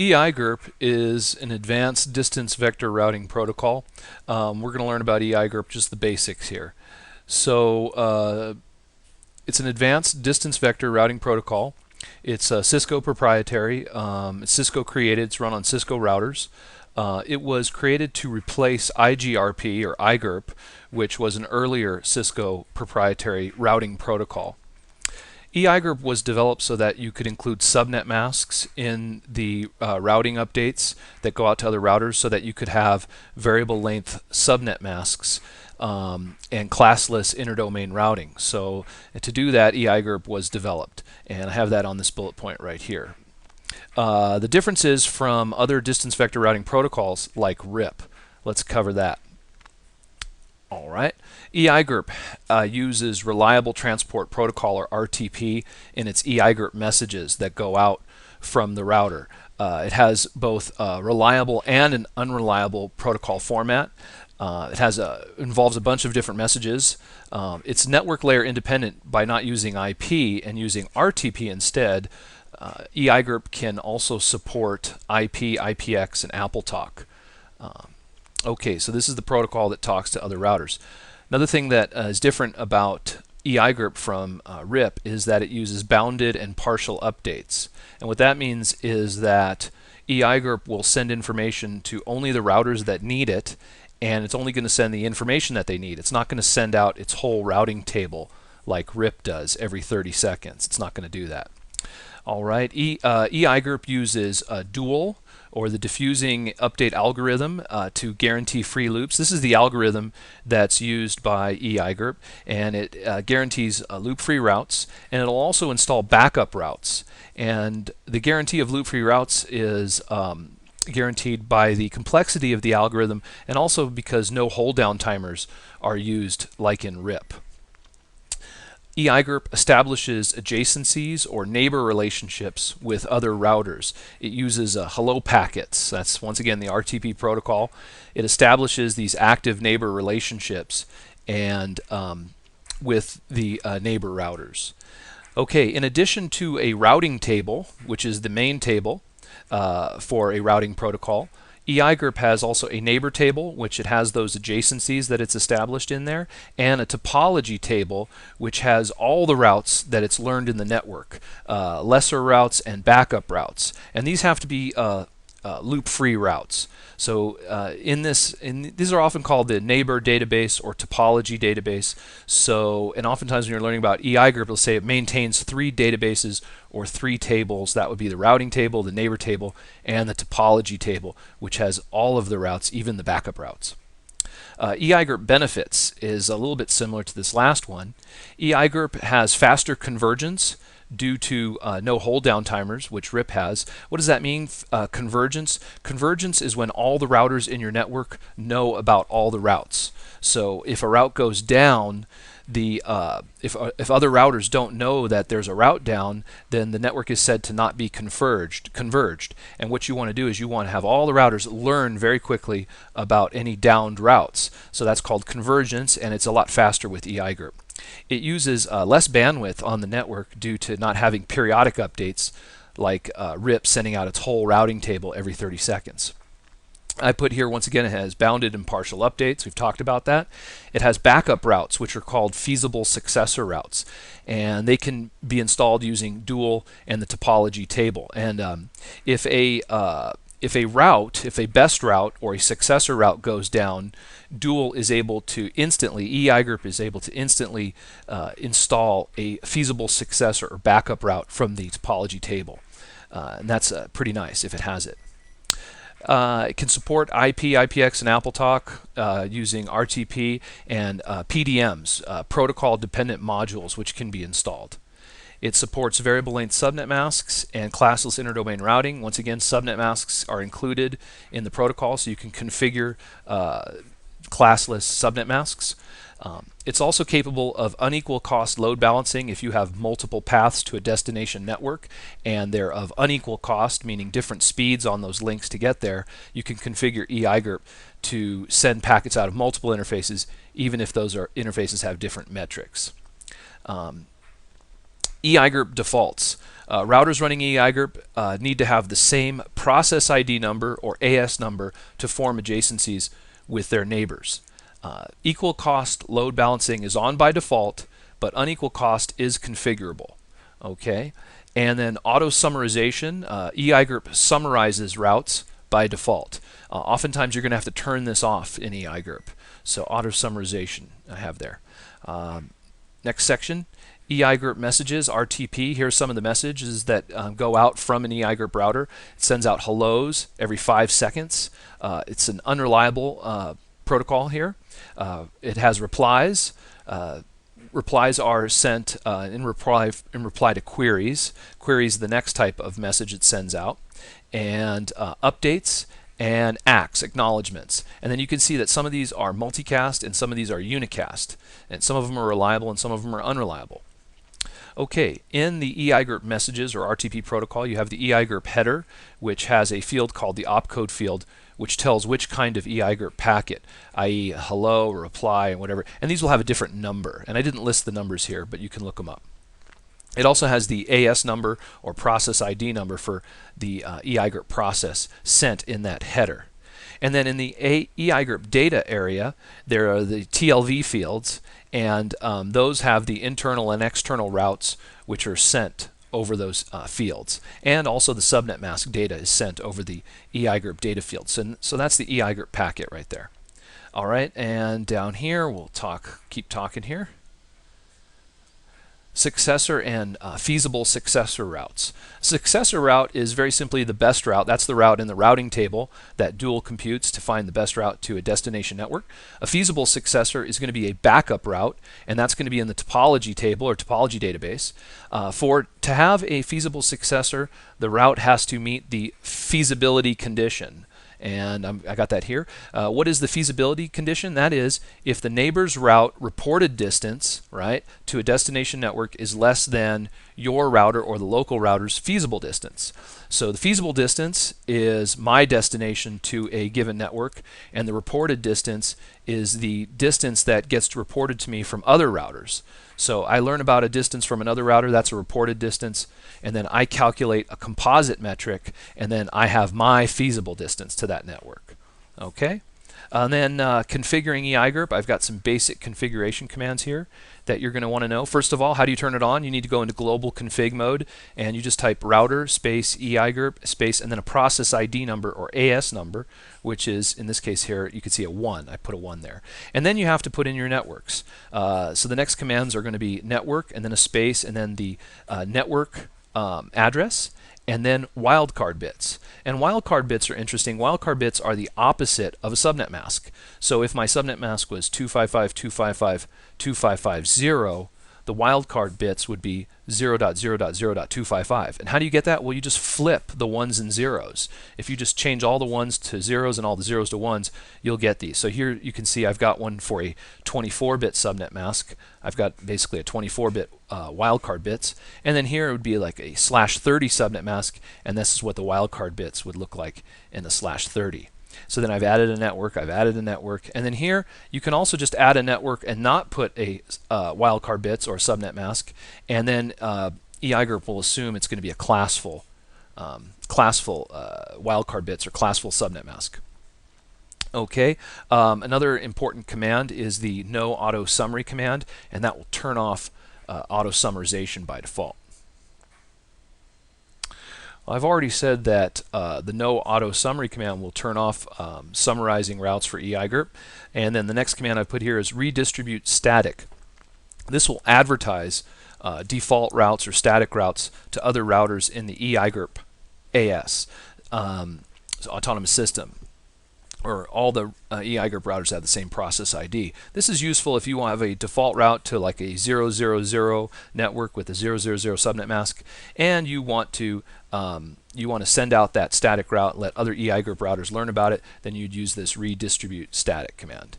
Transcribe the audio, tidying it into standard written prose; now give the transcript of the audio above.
EIGRP is an advanced distance vector routing protocol. We're going to learn about EIGRP, just the basics here. So it's an advanced distance vector routing protocol. It's Cisco proprietary. It's Cisco created. It's run on Cisco routers. It was created to replace IGRP or IGRP, which was an earlier Cisco proprietary routing protocol. EIGRP was developed so that you could include subnet masks in the routing updates that go out to other routers, so that you could have variable length subnet masks and classless interdomain routing. So to do that, EIGRP was developed, and I have that on this bullet point right here. The differences from other distance vector routing protocols like RIP. Let's cover that. All right. EIGRP uses Reliable Transport Protocol, or RTP, in its EIGRP messages that go out from the router. It has both a reliable and an unreliable protocol format. Involves a bunch of different messages. It's network layer independent by not using IP and using RTP instead. EIGRP can also support IP, IPX, and AppleTalk. Okay, so this is the protocol that talks to other routers. Another thing that is different about EIGRP from RIP is that it uses bounded and partial updates. And what that means is that EIGRP will send information to only the routers that need it, and it's only going to send the information that they need. It's not going to send out its whole routing table like RIP does every 30 seconds. It's not going to do that. All right, EIGRP uses dual, or the diffusing update algorithm, to guarantee free loops. This is the algorithm that's used by EIGRP, and it guarantees loop-free routes, and it'll also install backup routes. And the guarantee of loop-free routes is guaranteed by the complexity of the algorithm, and also because no hold-down timers are used like in RIP. EIGRP establishes adjacencies or neighbor relationships with other routers. It uses hello packets. That's once again the RTP protocol. It establishes these active neighbor relationships and with the neighbor routers. Okay, in addition to a routing table, which is the main table for a routing protocol, EIGRP has also a neighbor table, which it has those adjacencies that it's established in there, and a topology table, which has all the routes that it's learned in the network, lesser routes and backup routes. And these have to be loop-free routes. So these are often called the neighbor database or topology database. So, and oftentimes when you're learning about EIGRP, it'll say it maintains 3 databases or 3 tables. That would be the routing table, the neighbor table, and the topology table, which has all of the routes, even the backup routes. EIGRP benefits is a little bit similar to this last one. EIGRP has faster convergence due to no hold down timers, which RIP has. What does that mean, convergence? Convergence is when all the routers in your network know about all the routes. So if a route goes down, if other routers don't know that there's a route down, then the network is said to not be converged. And what you want to do is you want to have all the routers learn very quickly about any downed routes. So that's called convergence, and it's a lot faster with EIGRP. It uses less bandwidth on the network due to not having periodic updates like RIP sending out its whole routing table every 30 seconds. I put here, once again, it has bounded and partial updates. We've talked about that. It has backup routes, which are called feasible successor routes, and they can be installed using dual and the topology table. And if a best route or a successor route goes down, dual is able to instantly, EIGRP is able to instantly install a feasible successor or backup route from the topology table. And that's pretty nice if it has it. It can support IP, IPX, and AppleTalk using RTP and PDMs, protocol-dependent modules, which can be installed. It supports variable length subnet masks and classless interdomain routing. Once again, subnet masks are included in the protocol, so you can configure classless subnet masks. It's also capable of unequal cost load balancing if you have multiple paths to a destination network and they're of unequal cost, meaning different speeds on those links to get there. You can configure EIGRP to send packets out of multiple interfaces, even if those interfaces have different metrics. EIGRP defaults. Routers running EIGRP need to have the same process ID number or AS number to form adjacencies with their neighbors. Equal cost load balancing is on by default, but unequal cost is configurable. Okay, and then auto summarization. EIGRP summarizes routes by default. Oftentimes you're going to have to turn this off in EIGRP. So auto summarization I have there. Next section. EIGRP messages, RTP. Here's some of the messages that go out from an EIGRP router. It sends out hellos every 5 seconds. It's an unreliable protocol here. It has replies. Replies are sent in reply to queries. Queries are the next type of message it sends out. And updates and ACKs, acknowledgments. And then you can see that some of these are multicast and some of these are unicast. And some of them are reliable and some of them are unreliable. Okay, in the EIGRP messages or RTP protocol, you have the EIGRP header, which has a field called the opcode field, which tells which kind of EIGRP packet, i.e. hello, or reply, and whatever. And these will have a different number. And I didn't list the numbers here, but you can look them up. It also has the AS number or process ID number for the EIGRP process sent in that header. And then in the EIGRP data area, there are the TLV fields, and those have the internal and external routes which are sent over those fields. And also the subnet mask data is sent over the EIGRP data fields. So that's the EIGRP packet right there. All right, and down here we'll keep talking here. Successor and feasible successor routes. Successor route is very simply the best route. That's the route in the routing table that dual computes to find the best route to a destination network. A feasible successor is going to be a backup route, and that's going to be in the topology table or topology database. To have a feasible successor, the route has to meet the feasibility condition. And I got that here. What is the feasibility condition? That is, if the neighbor's route reported distance, right, to a destination network is less than your router or the local router's feasible distance. So the feasible distance is my destination to a given network, and the reported distance is the distance that gets reported to me from other routers. So I learn about a distance from another router, that's a reported distance, and then I calculate a composite metric, and then I have my feasible distance to that network. Okay? And then configuring EIGRP, I've got some basic configuration commands here that you're going to want to know. First of all, how do you turn it on? You need to go into global config mode, and you just type router space EIGRP space and then a process ID number or AS number, which is, in this case here, you can see a 1. I put a 1 there. And then you have to put in your networks. So the next commands are going to be network and then a space and then the network address, and then wildcard bits. And wildcard bits are interesting. Wildcard bits are the opposite of a subnet mask. So if my subnet mask was 255.255.255.0, the wildcard bits would be 0.0.0.255. And how do you get that? Well, you just flip the ones and zeros. If you just change all the ones to zeros and all the zeros to ones, you'll get these. So here you can see I've got one for a 24-bit subnet mask. I've got basically a 24-bit wildcard bits. And then here it would be like a /30 subnet mask, and this is what the wildcard bits would look like in the /30. So then I've added a network, and then here you can also just add a network and not put a wildcard bits or subnet mask, and then EIGRP will assume it's going to be a classful wildcard bits or classful subnet mask. Okay, another important command is the no auto summary command, and that will turn off auto summarization by default. I've already said that the no auto summary command will turn off summarizing routes for EIGRP, and then the next command I put here is redistribute static. This will advertise default routes or static routes to other routers in the EIGRP AS, so autonomous system, or all the EIGRP routers have the same process ID. This is useful if you have a default route to like a 000 network with a 000 subnet mask, and you want to send out that static route, let other EIGRP routers learn about it. Then you'd use this redistribute static command.